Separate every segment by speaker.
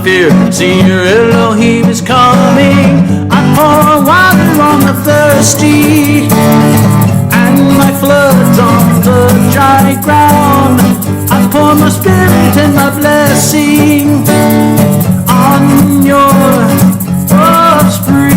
Speaker 1: fear. See, your Elohim is coming. I pour water on the thirsty, and my floods on the dry ground. I pour my spirit and my blessing on your offspring.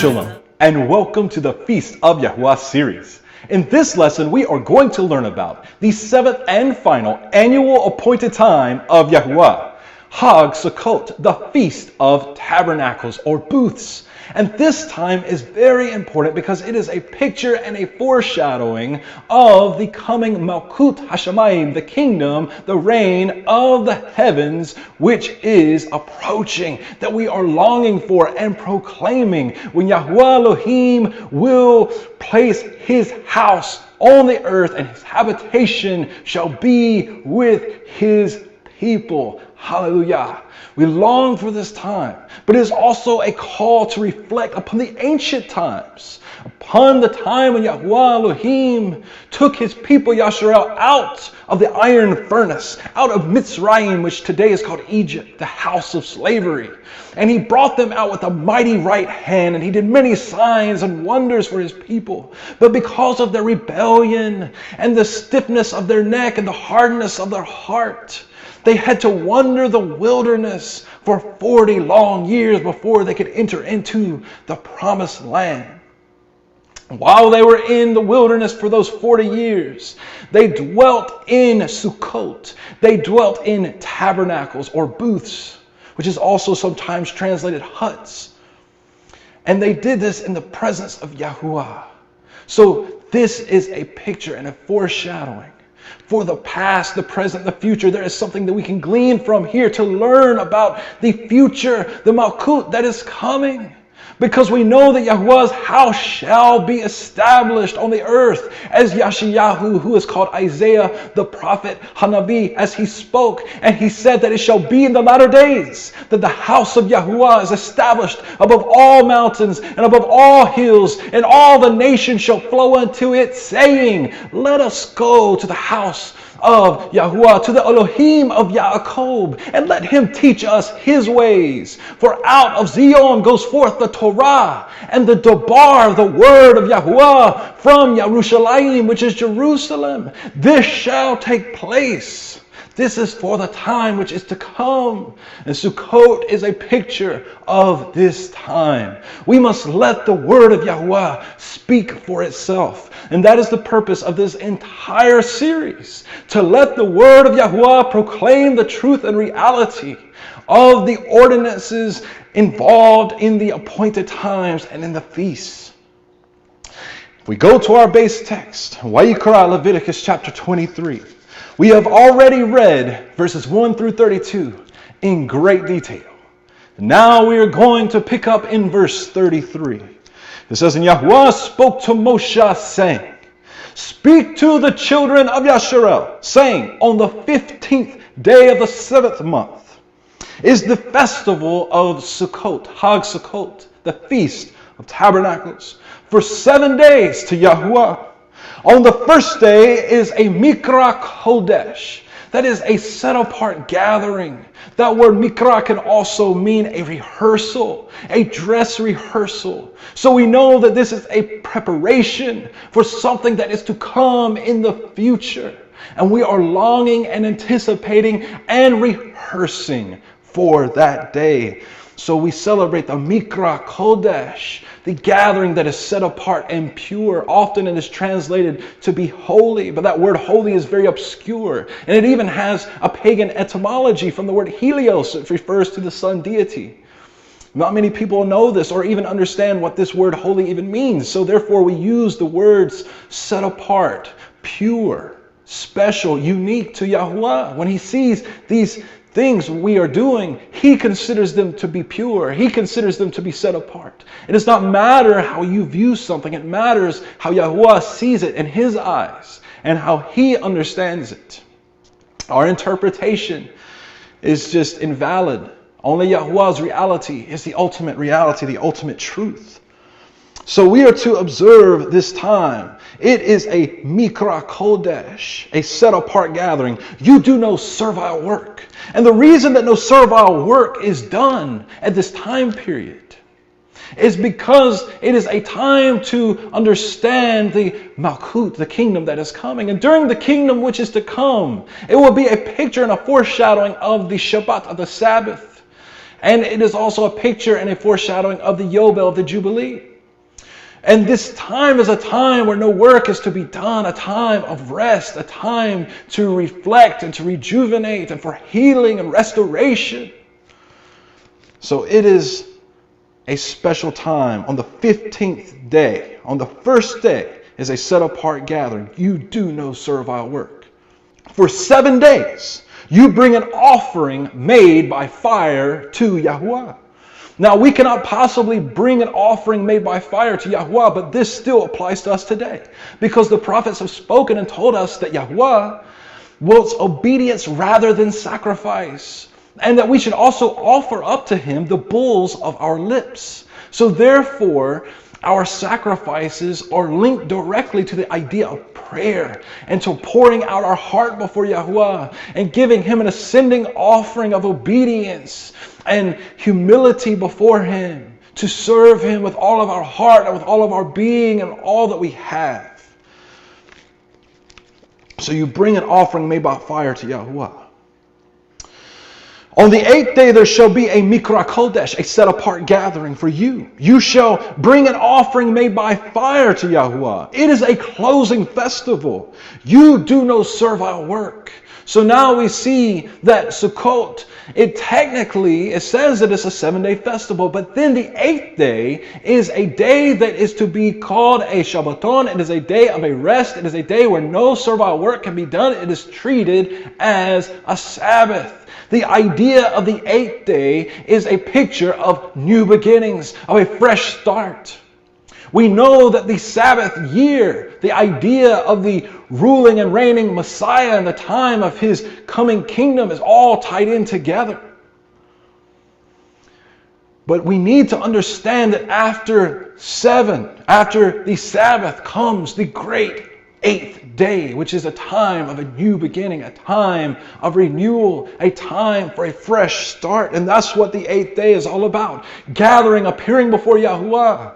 Speaker 2: Shalom, and welcome to the Feast of Yahuwah series. In this lesson, we are going to learn about the seventh and final annual appointed time of Yahuwah, Hag Sukkot, the Feast of Tabernacles or Booths. And this time is very important because it is a picture and a foreshadowing of the coming Malkut Hashemayim, the kingdom, the reign of the heavens, which is approaching, that we are longing for and proclaiming, when Yahuwah Elohim will place his house on the earth and his habitation shall be with his people. Hallelujah. We long for this time, but it is also a call to reflect upon the ancient times, upon the time when Yahuwah Elohim took his people Yasharel out of the iron furnace, out of Mitzrayim, which today is called Egypt, the house of slavery. And he brought them out with a mighty right hand, and he did many signs and wonders for his people. But because of their rebellion and the stiffness of their neck and the hardness of their heart, they had to wander the wilderness for 40 long years before they could enter into the promised land. While they were in the wilderness for those 40 years, they dwelt in Sukkot. They dwelt in tabernacles or booths, which is also sometimes translated huts. And they did this in the presence of Yahuwah. So this is a picture and a foreshadowing. For the past, the present, the future, there is something that we can glean from here to learn about the future, the Malkut that is coming. Because we know that Yahuwah's house shall be established on the earth, as Yashayahu, who is called Isaiah, the prophet, Hanabi, as he spoke, and he said that it shall be in the latter days that the house of Yahuwah is established above all mountains and above all hills, and all the nations shall flow unto it, saying, let us go to the house of Yahuwah, to the Elohim of Yaakov, and let him teach us his ways. For out of Zion goes forth the Torah and the Debar, the word of Yahuwah, from Yerushalayim, which is Jerusalem. This shall take place. This is for the time which is to come. And Sukkot is a picture of this time. We must let the word of Yahuwah speak for itself. And that is the purpose of this entire series, to let the word of Yahuwah proclaim the truth and reality of the ordinances involved in the appointed times and in the feasts. If we go to our base text, Vayikra, Leviticus chapter 23, we have already read verses 1 through 32 in great detail. Now we are going to pick up in verse 33. It says, and Yahuwah spoke to Moshe, saying, speak to the children of Yasharel, saying, on the 15th day of the 7th month is the festival of Sukkot, Hag Sukkot, the Feast of Tabernacles, for 7 days to Yahuwah. On the first day is a Mikra Kodesh. That is a set-apart gathering. That word Mikra can also mean a rehearsal, a dress rehearsal. So we know that this is a preparation for something that is to come in the future. And we are longing and anticipating and rehearsing for that day. So we celebrate the Mikra Kodesh, the gathering that is set apart and pure. Often it is translated to be holy, but that word holy is very obscure. And it even has a pagan etymology from the word Helios. It refers to the sun deity. Not many people know this or even understand what this word holy even means. So therefore we use the words set apart, pure, special, unique to Yahuwah. When he sees these things we are doing, he considers them to be pure. He considers them to be set apart. It does not matter how you view something. It matters how Yahuwah sees it in his eyes and how he understands it. Our interpretation is just invalid. Only Yahuwah's reality is the ultimate reality, the ultimate truth. So we are to observe this time. It is a mikra kodesh, a set-apart gathering. You do no servile work. And the reason that no servile work is done at this time period is because it is a time to understand the Malkut, the kingdom that is coming. And during the kingdom which is to come, it will be a picture and a foreshadowing of the Shabbat, of the Sabbath. And it is also a picture and a foreshadowing of the Yobel, of the Jubilee. And this time is a time where no work is to be done, a time of rest, a time to reflect and to rejuvenate and for healing and restoration. So it is a special time. On the 15th day, on the first day, is a set-apart gathering. You do no servile work. For 7 days, you bring an offering made by fire to Yahuwah. Now, we cannot possibly bring an offering made by fire to Yahuwah, but this still applies to us today. Because the prophets have spoken and told us that Yahuwah wants obedience rather than sacrifice. And that we should also offer up to Him the bulls of our lips. So therefore, our sacrifices are linked directly to the idea of prayer and to pouring out our heart before Yahuwah and giving Him an ascending offering of obedience and humility before Him, to serve Him with all of our heart and with all of our being and all that we have. So you bring an offering made by fire to Yahuwah. On the 8th day there shall be a mikra kodesh, a set-apart gathering for you. You shall bring an offering made by fire to Yahuwah. It is a closing festival. You do no servile work. So now we see that Sukkot, it says that it's a 7-day festival, but then the 8th day is a day that is to be called a Shabbaton. It is a day of a rest. It is a day where no servile work can be done. It is treated as a Sabbath. The idea of the 8th day is a picture of new beginnings, of a fresh start. We know that the Sabbath year, the idea of the ruling and reigning Messiah and the time of His coming kingdom is all tied in together. But we need to understand that after the Sabbath comes the great 8th day, which is a time of a new beginning, a time of renewal, a time for a fresh start. And that's what the 8th day is all about. Gathering, appearing before Yahuwah.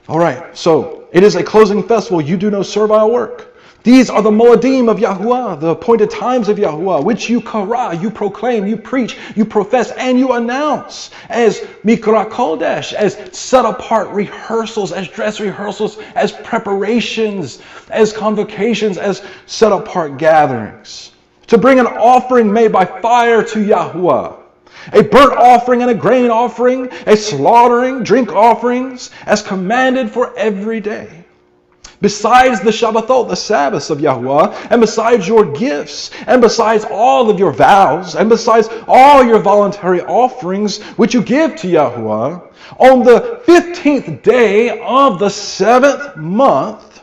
Speaker 2: All right, so it is a closing festival. You do no servile work. These are the Moedim of Yahuwah, the appointed times of Yahuwah, which you kara, you proclaim, you preach, you profess, and you announce as Mikra Kodesh, as set apart rehearsals, as dress rehearsals, as preparations, as convocations, as set apart gatherings. To bring an offering made by fire to Yahuwah. A burnt offering and a grain offering, a slaughtering, drink offerings, as commanded for every day. Besides the Shabbatot, the Sabbaths of Yahuwah, and besides your gifts, and besides all of your vows, and besides all your voluntary offerings which you give to Yahuwah, on the 15th day of the 7th month,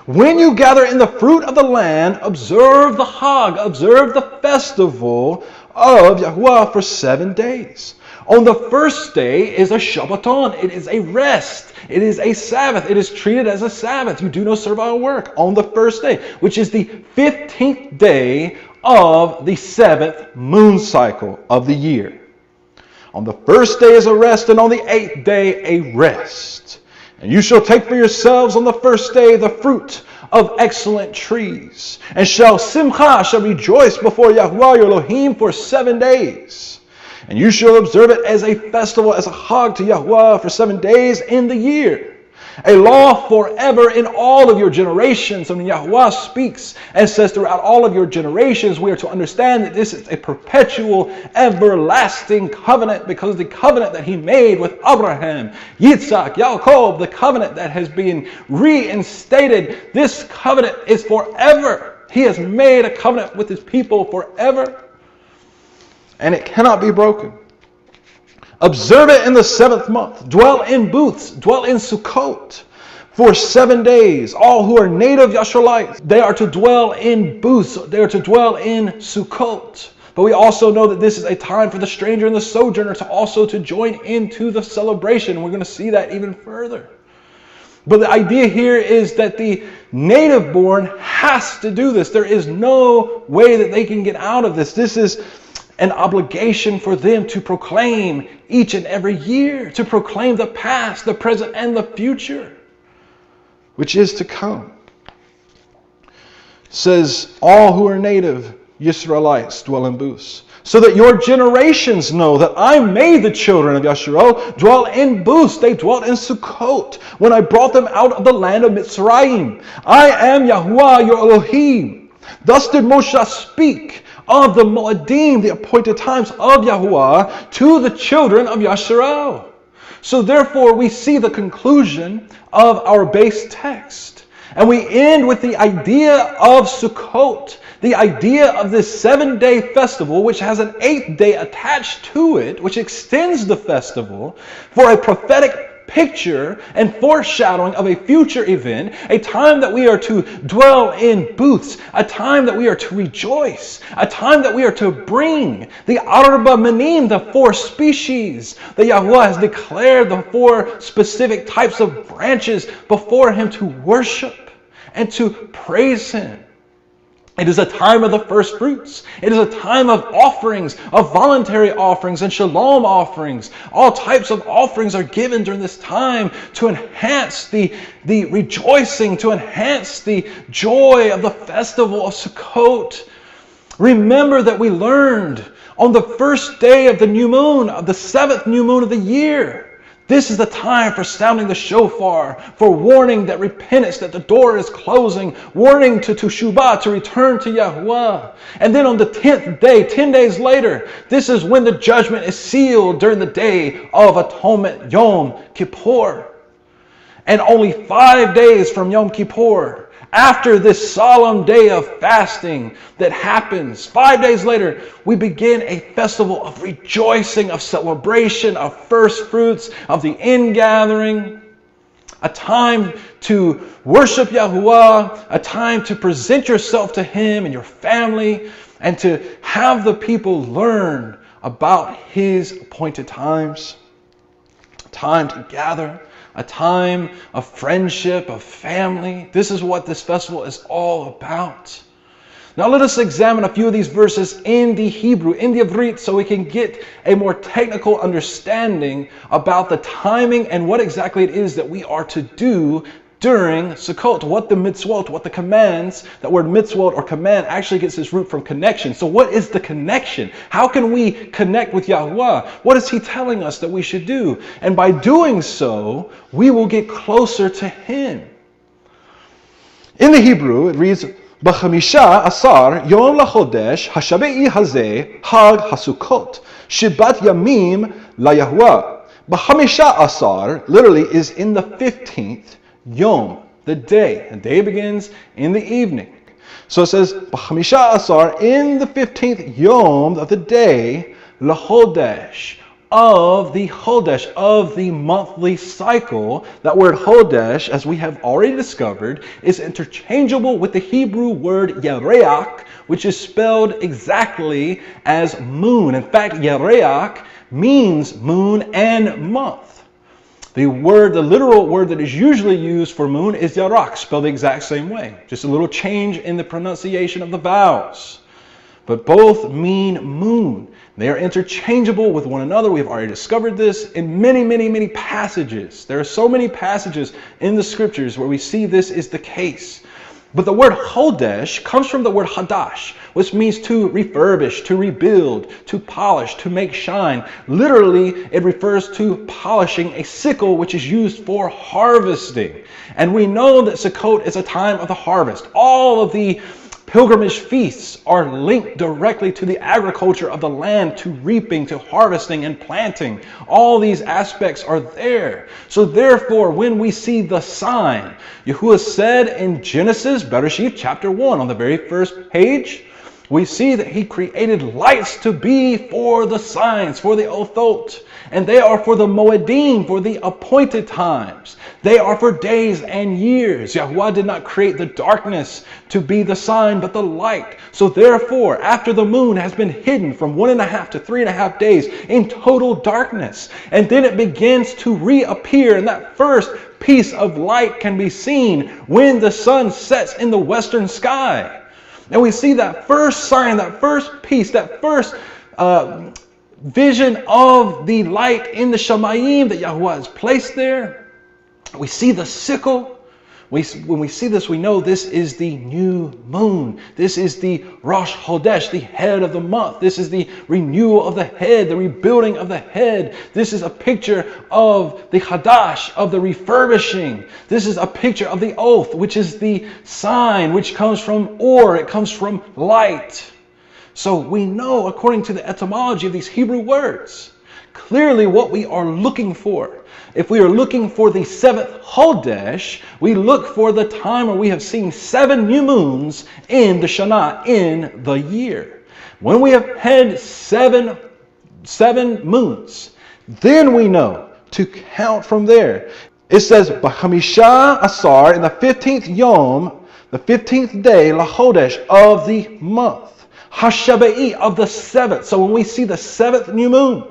Speaker 2: when you gather in the fruit of the land, observe the Hag, observe the festival of Yahuwah for 7 days. On the first day is a Shabbaton. It is a rest. It is a Sabbath. It is treated as a Sabbath. You do no servile work on the first day, which is the 15th day of the 7th moon cycle of the year. On the first day is a rest, and on the 8th day a rest. And you shall take for yourselves on the first day the fruit of excellent trees, and shall rejoice before Yahuwah your Elohim for 7 days. And you shall observe it as a festival, as a Hag to Yahuwah for 7 days in the year. A law forever in all of your generations. And when Yahuwah speaks and says throughout all of your generations, we are to understand that this is a perpetual, everlasting covenant, because the covenant that He made with Abraham, Yitzhak, Yaakov, the covenant that has been reinstated, this covenant is forever. He has made a covenant with His people forever. And it cannot be broken. Observe it in the 7th month. Dwell in booths. Dwell in Sukkot for 7 days. All who are native Yasharites, they are to dwell in booths. They are to dwell in Sukkot. But we also know that this is a time for the stranger and the sojourner to join into the celebration. And we're going to see that even further. But the idea here is that the native born has to do this. There is no way that they can get out of this. This is an obligation for them to proclaim each and every year, to proclaim the past, the present, and the future, which is to come. It says, all who are native Yisraelites dwell in booths, so that your generations know that I made the children of Yasharel dwell in booths. They dwelt in Sukkot when I brought them out of the land of Mitzrayim. I am Yahuwah your Elohim. Thus did Moshe speak of the Moedim, the appointed times of Yahuwah, to the children of Yasharel. So therefore we see the conclusion of our base text. And we end with the idea of Sukkot, the idea of this 7-day festival, which has an 8th day attached to it, which extends the festival for a prophetic picture and foreshadowing of a future event, a time that we are to dwell in booths, a time that we are to rejoice, a time that we are to bring the Arba Minim, the 4 species that Yahuwah has declared, the 4 specific types of branches before Him to worship and to praise Him. It is a time of the first fruits. It is a time of offerings, of voluntary offerings and shalom offerings. All types of offerings are given during this time to enhance the rejoicing, to enhance the joy of the festival of Sukkot. Remember that we learned on the first day of the new moon, of the 7th new moon of the year, this is the time for sounding the shofar, for warning that repentance, that the door is closing, warning to Teshuvah, to return to Yahuwah. And then on the 10th day, 10 days later, this is when the judgment is sealed during the day of atonement, Yom Kippur. And only 5 days from Yom Kippur, after this solemn day of fasting that happens, 5 days later, we begin a festival of rejoicing, of celebration, of first fruits, of the ingathering, a time to worship Yahuwah, a time to present yourself to Him and your family, and to have the people learn about His appointed times, a time to gather, a time of friendship, of family. This is what this festival is all about. Now let us examine a few of these verses in the Hebrew, in the Ivrit, so we can get a more technical understanding about the timing and what exactly it is that we are to do during Sukkot, what the mitzvot, what the commands. That word mitzvot or command actually gets its root from connection. So what is the connection? How can we connect with Yahuwah? What is He telling us that we should do? And by doing so, we will get closer to Him. In the Hebrew, it reads, B'chamisha asar yom lachodesh hashabe'i hazeh hag hasukot shibat yamim la Yahuwah. B'chamisha asar literally is in the 15th Yom, the day. The day begins in the evening. So it says, B'chamisha asar, in the 15th Yom of the day, Lachodesh, of the monthly cycle. That word Chodesh, as we have already discovered, is interchangeable with the Hebrew word Yereach, which is spelled exactly as moon. In fact, Yereach means moon and month. The literal word that is usually used for moon is Yarach, spelled the exact same way. Just a little change in the pronunciation of the vowels. But both mean moon. They are interchangeable with one another. We've already discovered this in many, many, many passages. There are so many passages in the scriptures where we see this is the case. But the word Chodesh comes from the word Hadash, which means to refurbish, to rebuild, to polish, to make shine. Literally, it refers to polishing a sickle, which is used for harvesting. And we know that Sukkot is a time of the harvest. All of the pilgrimage feasts are linked directly to the agriculture of the land, to reaping, to harvesting and planting. All these aspects are there. So therefore, when we see the sign, Yahuwah said in Genesis, Bereshit chapter 1, on the very first page, we see that he created lights to be for the signs, for the othot. And they are for the moedim, for the appointed times. They are for days and years. Yahuwah did not create the darkness to be the sign, but the light. So therefore, after the moon has been hidden from 1.5 to 3.5 days in total darkness, and then it begins to reappear, and that first piece of light can be seen when the sun sets in the western sky. And we see that first sign, that first piece, that first vision of the light in the Shamayim that Yahuwah has placed there. We see the sickle. When we see this, we know this is the new moon. This is the Rosh Chodesh, the head of the month. This is the renewal of the head, the rebuilding of the head. This is a picture of the Chadash, of the refurbishing. This is a picture of the oath, which is the sign, which comes from or, it comes from light. So we know, according to the etymology of these Hebrew words, clearly what we are looking for. If we are looking for the 7th Chodesh, we look for the time where we have seen 7 new moons in the Shana, in the year. When we have had seven moons, then we know to count from there. It says, B'chamisha Asar, in the 15th Yom, the 15th day, La Chodesh, of the month. Hashabai, of the 7th. So when we see the 7th new moon,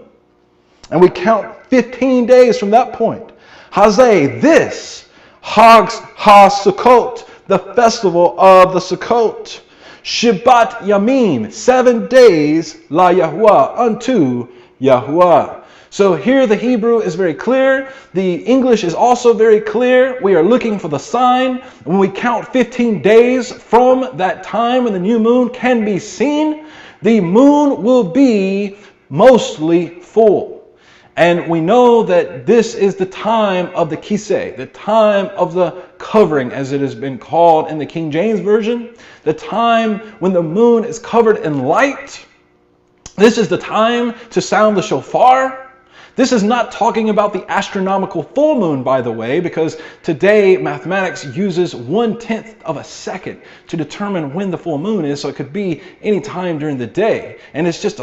Speaker 2: and we count 15 days from that point, Hazeh, this, Hag HaSukkot, the festival of the Sukkot. Shabbat Yamim, 7 days, La Yahuwah, unto Yahuwah. So here the Hebrew is very clear. The English is also very clear. We are looking for the sign. When we count 15 days from that time when the new moon can be seen, the moon will be mostly full. And we know that this is the time of the kiseh, the time of the covering, as it has been called in the King James Version, the time when the moon is covered in light. This is the time to sound the shofar. This is not talking about the astronomical full moon, by the way, because today mathematics uses 1/10 of a second to determine when the full moon is, so it could be any time during the day. And it's just